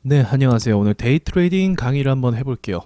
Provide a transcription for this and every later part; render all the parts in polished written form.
네, 안녕하세요. 오늘 데이 트레이딩 강의를 한번 해볼게요.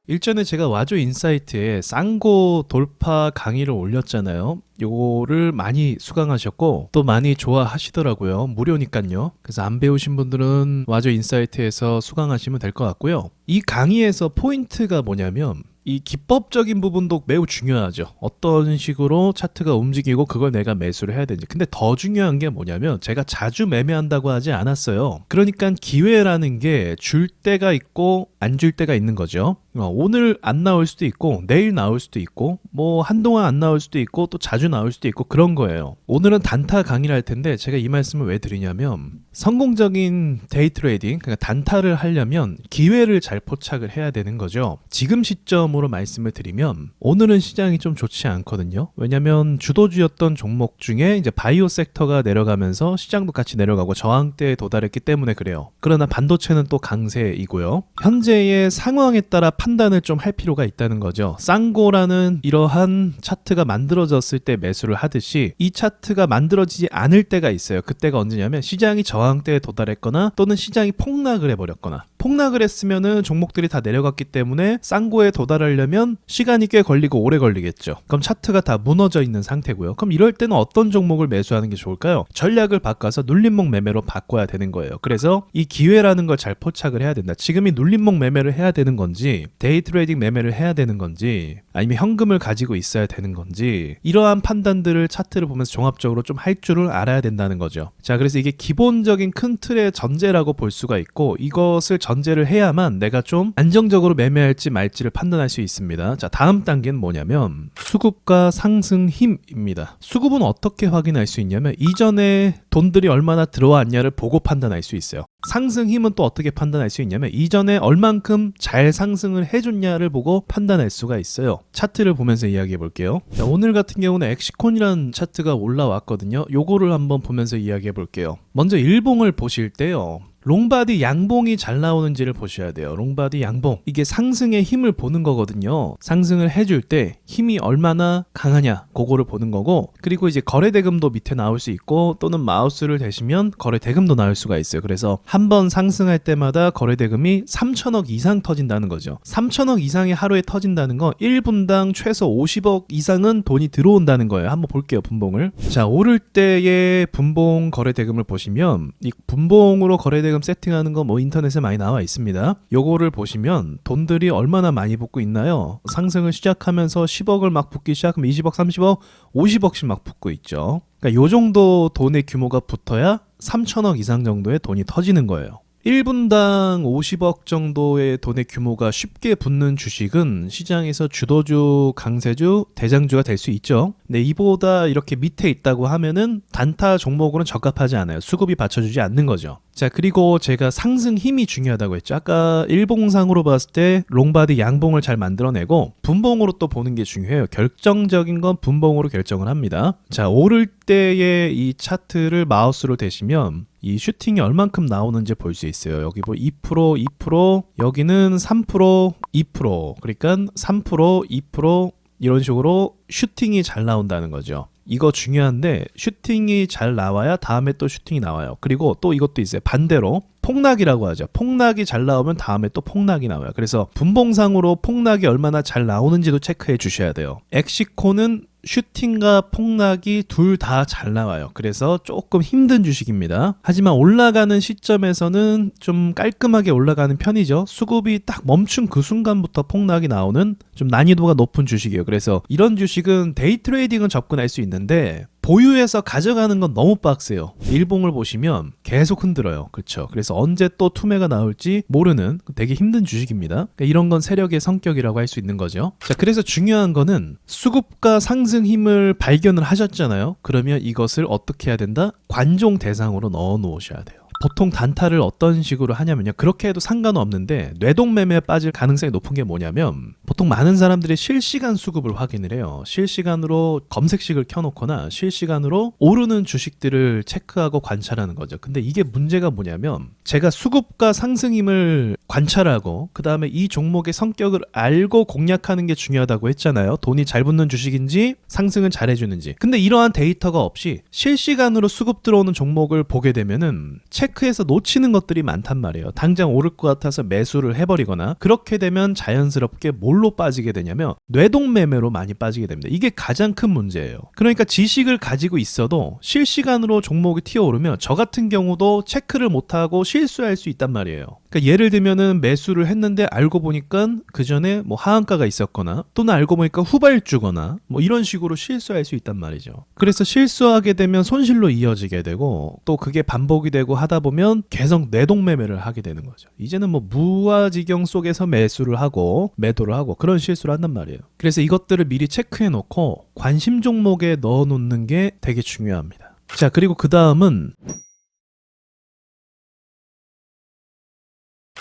일전에 제가 와조 인사이트에 쌍고 돌파 강의를 올렸잖아요. 요거를 많이 수강하셨고 또 많이 좋아하시더라고요. 무료니까요. 그래서 안 배우신 분들은 와조 인사이트에서 수강하시면 될 것 같고요. 이 강의에서 포인트가 뭐냐면 이 기법적인 부분도 매우 중요하죠. 어떤 식으로 차트가 움직이고 그걸 내가 매수를 해야 되는지. 근데 더 중요한 게 뭐냐면 제가 자주 매매한다고 하지 않았어요. 그러니까 기회라는 게 줄 때가 있고 안 줄 때가 있는 거죠. 오늘 안 나올 수도 있고 내일 나올 수도 있고 뭐 한동안 안 나올 수도 있고 또 자주 나올 수도 있고 그런 거예요. 오늘은 단타 강의를 할 텐데 제가 이 말씀을 왜 드리냐면 성공적인 데이 트레이딩, 그러니까 단타를 하려면 기회를 잘 포착을 해야 되는 거죠. 지금 시점으로 말씀을 드리면 오늘은 시장이 좀 좋지 않거든요. 왜냐면 주도주였던 종목 중에 이제 바이오 섹터가 내려가면서 시장도 같이 내려가고 저항대에 도달했기 때문에 그래요. 그러나 반도체는 또 강세이고요. 현재의 상황에 따라 판단을 좀 할 필요가 있다는 거죠. 쌍고라는 이러한 차트가 만들어졌을 때 매수를 하듯이 이 차트가 만들어지지 않을 때가 있어요. 그때가 언제냐면 시장이 저항대에 도달했거나 또는 시장이 폭락을 해버렸거나, 폭락을 했으면은 종목들이 다 내려갔기 때문에 쌍고에 도달하려면 시간이 꽤 걸리고 오래 걸리겠죠. 그럼 차트가 다 무너져 있는 상태고요. 그럼 이럴 때는 어떤 종목을 매수하는 게 좋을까요? 전략을 바꿔서 눌림목 매매로 바꿔야 되는 거예요. 그래서 이 기회라는 걸 잘 포착을 해야 된다. 지금이 눌림목 매매를 해야 되는 건지 데이 트레이딩 매매를 해야 되는 건지 아니면 현금을 가지고 있어야 되는 건지, 이러한 판단들을 차트를 보면서 종합적으로 좀 할 줄을 알아야 된다는 거죠. 자, 그래서 이게 기본적인 큰 틀의 전제라고 볼 수가 있고, 이것을 전제를 해야만 내가 좀 안정적으로 매매할지 말지를 판단할 수 있습니다. 자, 다음 단계는 뭐냐면 수급과 상승 힘입니다. 수급은 어떻게 확인할 수 있냐면 이전에 돈들이 얼마나 들어왔냐를 보고 판단할 수 있어요. 상승 힘은 또 어떻게 판단할 수 있냐면 이전에 얼만큼 잘 상승을 해줬냐를 보고 판단할 수가 있어요. 차트를 보면서 이야기해 볼게요. 자, 오늘 같은 경우는 엑시콘이라는 차트가 올라왔거든요. 요거를 한번 보면서 이야기해 볼게요. 먼저 일봉을 보실 때요, 롱바디 양봉이 잘 나오는지를 보셔야 돼요. 롱바디 양봉, 이게 상승의 힘을 보는 거거든요. 상승을 해줄 때 힘이 얼마나 강하냐, 그거를 보는 거고, 그리고 이제 거래대금도 밑에 나올 수 있고 또는 마우스를 대시면 거래대금도 나올 수가 있어요. 그래서 한 번 상승할 때마다 거래대금이 3천억 이상 터진다는 거죠. 3천억 이상이 하루에 터진다는 건 1분당 최소 50억 이상은 돈이 들어온다는 거예요. 한번 볼게요, 분봉을. 자, 오를 때의 분봉 거래대금을 보시면 이 분봉으로 거래대금 세팅하는 거 뭐 인터넷에 많이 나와 있습니다. 요거를 보시면 돈들이 얼마나 많이 붙고 있나요? 상승을 시작하면서 10억을 막 붙기 시작하면 20억, 30억, 50억씩 막 붙고 있죠. 그러니까 요 정도 돈의 규모가 붙어야 3천억 이상 정도의 돈이 터지는 거예요. 1분당 50억 정도의 돈의 규모가 쉽게 붙는 주식은 시장에서 주도주, 강세주, 대장주가 될 수 있죠. 근데 이보다 이렇게 밑에 있다고 하면은 단타 종목으로는 적합하지 않아요. 수급이 받쳐주지 않는 거죠. 자, 그리고 제가 상승 힘이 중요하다고 했죠. 아까 일봉상으로 봤을 때 롱바디 양봉을 잘 만들어내고 분봉으로 또 보는 게 중요해요. 결정적인 건 분봉으로 결정을 합니다. 자, 오를 때의 이 차트를 마우스로 대시면 이 슈팅이 얼만큼 나오는지 볼 수 있어요. 여기 뭐 2%, 2%, 여기는 3%, 2%, 그러니까 3%, 2% 이런 식으로 슈팅이 잘 나온다는 거죠. 이거 중요한데 슈팅이 잘 나와야 다음에 또 슈팅이 나와요. 그리고 또 이것도 있어요. 반대로 폭락이라고 하죠. 폭락이 잘 나오면 다음에 또 폭락이 나와요. 그래서 분봉상으로 폭락이 얼마나 잘 나오는지도 체크해 주셔야 돼요. 엑시콘은 슈팅과 폭락이 둘 다 잘 나와요. 그래서 조금 힘든 주식입니다. 하지만 올라가는 시점에서는 좀 깔끔하게 올라가는 편이죠. 수급이 딱 멈춘 그 순간부터 폭락이 나오는 좀 난이도가 높은 주식이에요. 그래서 이런 주식은 데이 트레이딩은 접근할 수 있는데 보유해서 가져가는 건 너무 빡세요. 일봉을 보시면 계속 흔들어요. 그렇죠. 그래서 언제 또 투매가 나올지 모르는 되게 힘든 주식입니다. 그러니까 이런 건 세력의 성격이라고 할 수 있는 거죠. 자, 그래서 중요한 거는 수급과 상승 힘을 발견을 하셨잖아요. 그러면 이것을 어떻게 해야 된다? 관종 대상으로 넣어 놓으셔야 돼요. 보통 단타를 어떤 식으로 하냐면요, 그렇게 해도 상관은 없는데 뇌동매매에 빠질 가능성이 높은 게 뭐냐면, 보통 많은 사람들이 실시간 수급을 확인을 해요. 실시간으로 검색식을 켜놓거나 실시간으로 오르는 주식들을 체크하고 관찰하는 거죠. 근데 이게 문제가 뭐냐면 제가 수급과 상승임을 관찰하고 그 다음에 이 종목의 성격을 알고 공략하는 게 중요하다고 했잖아요. 돈이 잘 붙는 주식인지 상승은 잘해주는지. 근데 이러한 데이터가 없이 실시간으로 수급 들어오는 종목을 보게 되면은 체크해서 놓치는 것들이 많단 말이에요. 당장 오를 것 같아서 매수를 해버리거나 그렇게 되면 자연스럽게 뭘로 빠지게 되냐면 뇌동매매로 많이 빠지게 됩니다. 이게 가장 큰 문제예요. 그러니까 지식을 가지고 있어도 실시간으로 종목이 튀어오르면 저 같은 경우도 체크를 못하고 실수할 수 있단 말이에요. 그러니까 예를 들면은 매수를 했는데 알고 보니까 그 전에 뭐 하한가가 있었거나 또는 알고 보니까 후발주거나 뭐 이런 식으로 실수할 수 있단 말이죠. 그래서 실수하게 되면 손실로 이어지게 되고 또 그게 반복이 되고 하다 보면 계속 내동매매를 하게 되는 거죠. 이제는 뭐 무아지경 속에서 매수를 하고 매도를 하고 그런 실수를 한단 말이에요. 그래서 이것들을 미리 체크해 놓고 관심 종목에 넣어 놓는 게 되게 중요합니다.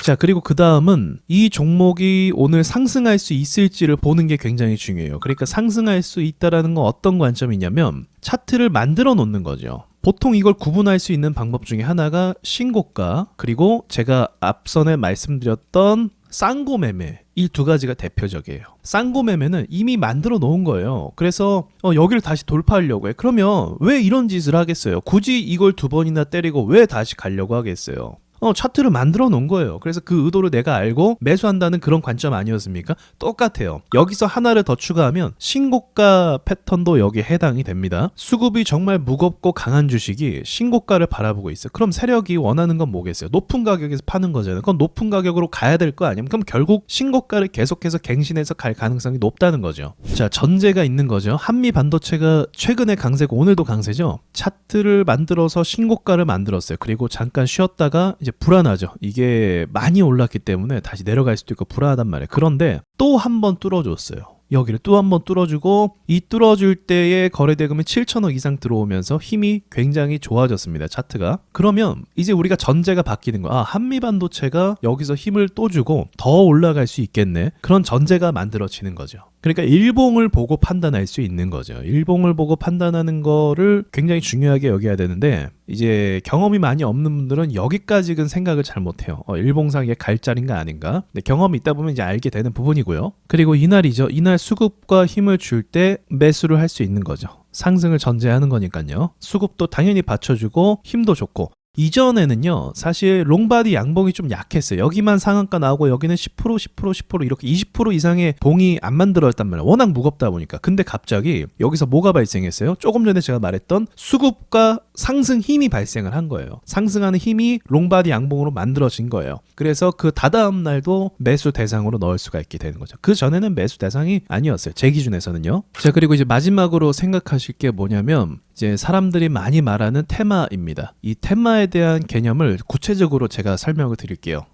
자, 그리고 그 다음은 이 종목이 오늘 상승할 수 있을지를 보는 게 굉장히 중요해요. 그러니까 상승할 수 있다라는 건 어떤 관점이냐면 차트를 만들어 놓는 거죠. 보통 이걸 구분할 수 있는 방법 중에 하나가 신고가 그리고 제가 앞선에 말씀드렸던 쌍고 매매 이 두 가지가 대표적이에요. 쌍고 매매는 이미 만들어 놓은 거예요. 그래서 여기를 다시 돌파하려고 해. 그러면 왜 이런 짓을 하겠어요? 굳이 이걸 두 번이나 때리고 왜 다시 가려고 하겠어요? 차트를 만들어 놓은 거예요. 그래서 그 의도를 내가 알고 매수한다는 그런 관점 아니었습니까? 똑같아요. 여기서 하나를 더 추가하면 신고가 패턴도 여기에 해당이 됩니다. 수급이 정말 무겁고 강한 주식이 신고가를 바라보고 있어요. 그럼 세력이 원하는 건 뭐겠어요? 높은 가격에서 파는 거잖아요. 그럼 높은 가격으로 가야 될 거 아니에요? 그럼 결국 신고가를 계속해서 갱신해서 갈 가능성이 높다는 거죠. 자, 전제가 있는 거죠. 한미 반도체가 최근에 강세고 오늘도 강세죠. 차트를 만들어서 신고가를 만들었어요. 그리고 잠깐 쉬었다가 이제 불안하죠. 이게 많이 올랐기 때문에 다시 내려갈 수도 있고 불안하단 말이에요. 그런데 또 한 번 뚫어줬어요. 여기를 또 한 번 뚫어주고 이 뚫어줄 때의 거래대금이 7천억 이상 들어오면서 힘이 굉장히 좋아졌습니다. 차트가. 그러면 이제 우리가 전제가 바뀌는 거야. 한미반도체가 여기서 힘을 또 주고 더 올라갈 수 있겠네. 그런 전제가 만들어지는 거죠. 그러니까 일봉을 보고 판단할 수 있는 거죠. 일봉을 보고 판단하는 거를 굉장히 중요하게 여겨야 되는데 이제 경험이 많이 없는 분들은 여기까지는 생각을 잘 못해요. 일봉상 이게 갈 자리인가 아닌가. 근데 경험이 있다 보면 이제 알게 되는 부분이고요. 그리고 이날이죠. 이날 수급과 힘을 줄 때 매수를 할 수 있는 거죠. 상승을 전제하는 거니까요. 수급도 당연히 받쳐주고 힘도 좋고 이전에는요 사실 롱바디 양봉이 좀 약했어요. 여기만 상한가 나오고 여기는 10% 10% 이렇게 20% 이상의 봉이 안 만들어졌단 말이에요. 워낙 무겁다 보니까. 근데 갑자기 여기서 뭐가 발생했어요? 조금 전에 제가 말했던 수급과 상승 힘이 발생을 한 거예요. 상승하는 힘이 롱바디 양봉으로 만들어진 거예요. 그래서 그 다다음 날도 매수 대상으로 넣을 수가 있게 되는 거죠. 그 전에는 매수 대상이 아니었어요. 제 기준에서는요. 자, 그리고 이제 마지막으로 생각하실 게 뭐냐면 이제 사람들이 많이 말하는 테마입니다. 이 테마에 대한 개념을 구체적으로 제가 설명을 드릴게요.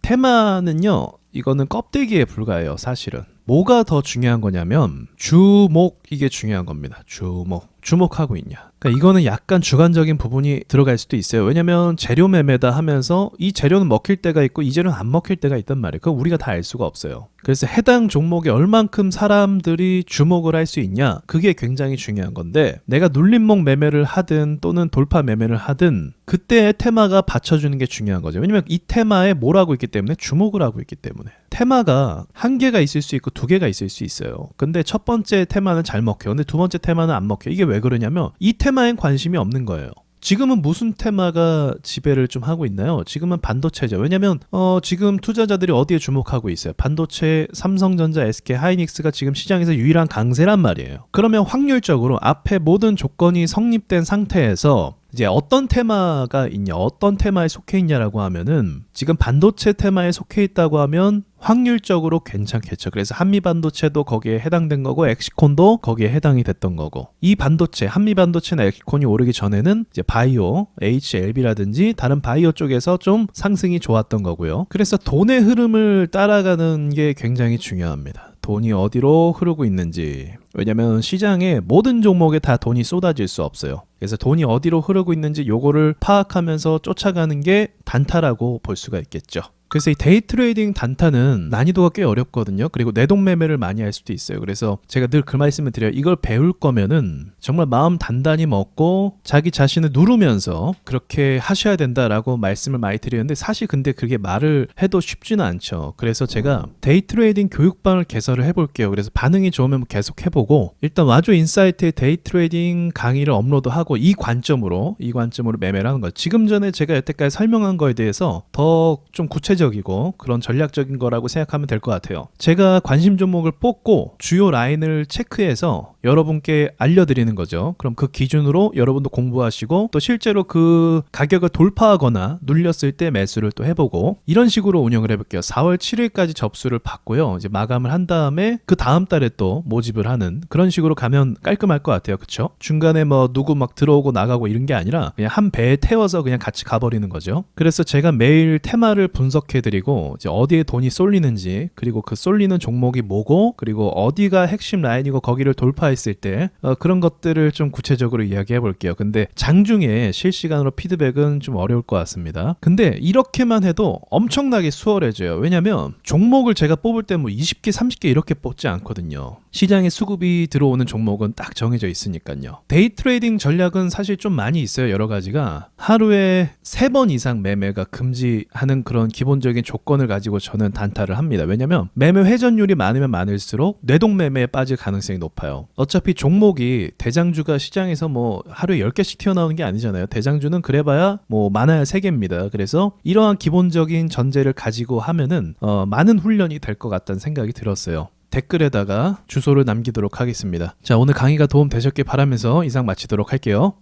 테마는요, 이거는 껍데기에 불과해요, 사실은. 뭐가 더 중요한 거냐면 주목, 이게 중요한 겁니다. 주목하고 있냐. 그러니까 이거는 약간 주관적인 부분이 들어갈 수도 있어요. 왜냐면 재료 매매다 하면서 이 재료는 먹힐 때가 있고 이 재료는 안 먹힐 때가 있단 말이에요. 그거 우리가 다 알 수가 없어요. 그래서 해당 종목에 얼만큼 사람들이 주목을 할 수 있냐, 그게 굉장히 중요한 건데 내가 눌림목 매매를 하든 또는 돌파 매매를 하든 그때의 테마가 받쳐주는 게 중요한 거죠. 왜냐면 이 테마에 뭘 하고 있기 때문에 주목을 하고 있기 때문에. 테마가 한 개가 있을 수 있고 두 개가 있을 수 있어요. 근데 첫 번째 테마는 잘 먹혀요. 근데 두 번째 테마는 안 먹혀요. 이게 왜 그러냐면 이 테마엔 관심이 없는 거예요. 지금은 무슨 테마가 지배를 좀 하고 있나요? 지금은 반도체죠. 왜냐면 지금 투자자들이 어디에 주목하고 있어요? 반도체, 삼성전자, SK 하이닉스가 지금 시장에서 유일한 강세란 말이에요. 그러면 확률적으로 앞에 모든 조건이 성립된 상태에서 이제 어떤 테마가 있냐, 어떤 테마에 속해 있냐라고 하면은 지금 반도체 테마에 속해 있다고 하면 확률적으로 괜찮겠죠. 그래서 한미반도체도 거기에 해당된 거고 엑시콘도 거기에 해당이 됐던 거고, 이 반도체, 한미반도체나 엑시콘이 오르기 전에는 이제 바이오, HLB라든지 다른 바이오 쪽에서 좀 상승이 좋았던 거고요. 그래서 돈의 흐름을 따라가는 게 굉장히 중요합니다. 돈이 어디로 흐르고 있는지. 왜냐면 시장에 모든 종목에 다 돈이 쏟아질 수 없어요. 그래서 돈이 어디로 흐르고 있는지 요거를 파악하면서 쫓아가는 게 단타라고 볼 수가 있겠죠. 그래서 이 데이 트레이딩 단타는 난이도가 꽤 어렵거든요. 그리고 내동매매를 많이 할 수도 있어요. 그래서 제가 늘 그 말씀을 드려요. 이걸 배울 거면은 정말 마음 단단히 먹고 자기 자신을 누르면서 그렇게 하셔야 된다라고 말씀을 많이 드리는데, 사실 근데 그게 말을 해도 쉽지는 않죠. 그래서 제가 데이 트레이딩 교육방을 개설을 해볼게요. 그래서 반응이 좋으면 계속 해보고, 일단 와조 인사이트에 데이 트레이딩 강의를 업로드하고 이 관점으로 매매를 하는 거예요. 지금 전에 제가 여태까지 설명한 거에 대해서 더 좀 구체적이고 그런 전략적인 거라고 생각하면 될 것 같아요. 제가 관심 종목을 뽑고 주요 라인을 체크해서 여러분께 알려드리는 거죠. 그럼 그 기준으로 여러분도 공부하시고, 또 실제로 그 가격을 돌파하거나 눌렸을 때 매수를 또 해보고, 이런 식으로 운영을 해볼게요. 4월 7일까지 접수를 받고요. 이제 마감을 한 다음에 그 다음 달에 또 모집을 하는 그런 식으로 가면 깔끔할 것 같아요. 그쵸? 중간에 뭐 누구 막 들어오고 나가고 이런 게 아니라 그냥 한 배에 태워서 그냥 같이 가버리는 거죠. 그래서 제가 매일 테마를 분석해드리고, 이제 어디에 돈이 쏠리는지, 그리고 그 쏠리는 종목이 뭐고, 그리고 어디가 핵심 라인이고 거기를 돌파했을 때 그런 것들을 좀 구체적으로 이야기해 볼게요. 근데 장중에 실시간으로 피드백은 좀 어려울 것 같습니다. 근데 이렇게만 해도 엄청나게 수월해져요. 왜냐면 종목을 제가 뽑을 때 뭐 20개 30개 이렇게 뽑지 않거든요. 시장에 수급이 들어오는 종목은 딱 정해져 있으니까요. 데이 트레이딩 전략은 사실 좀 많이 있어요. 여러 가지가. 하루에 3번 이상 매매가 금지하는 그런 기본적인 조건을 가지고 저는 단타를 합니다. 왜냐면 매매 회전율이 많으면 많을수록 뇌동매매에 빠질 가능성이 높아요. 어차피 종목이 대장주가 시장에서 뭐 하루에 10개씩 튀어나오는 게 아니잖아요. 대장주는 그래봐야 뭐 많아야 3개입니다. 그래서 이러한 기본적인 전제를 가지고 하면은 많은 훈련이 될 것 같다는 생각이 들었어요. 댓글에다가 주소를 남기도록 하겠습니다. 자, 오늘 강의가 도움 되셨길 바라면서 이상 마치도록 할게요.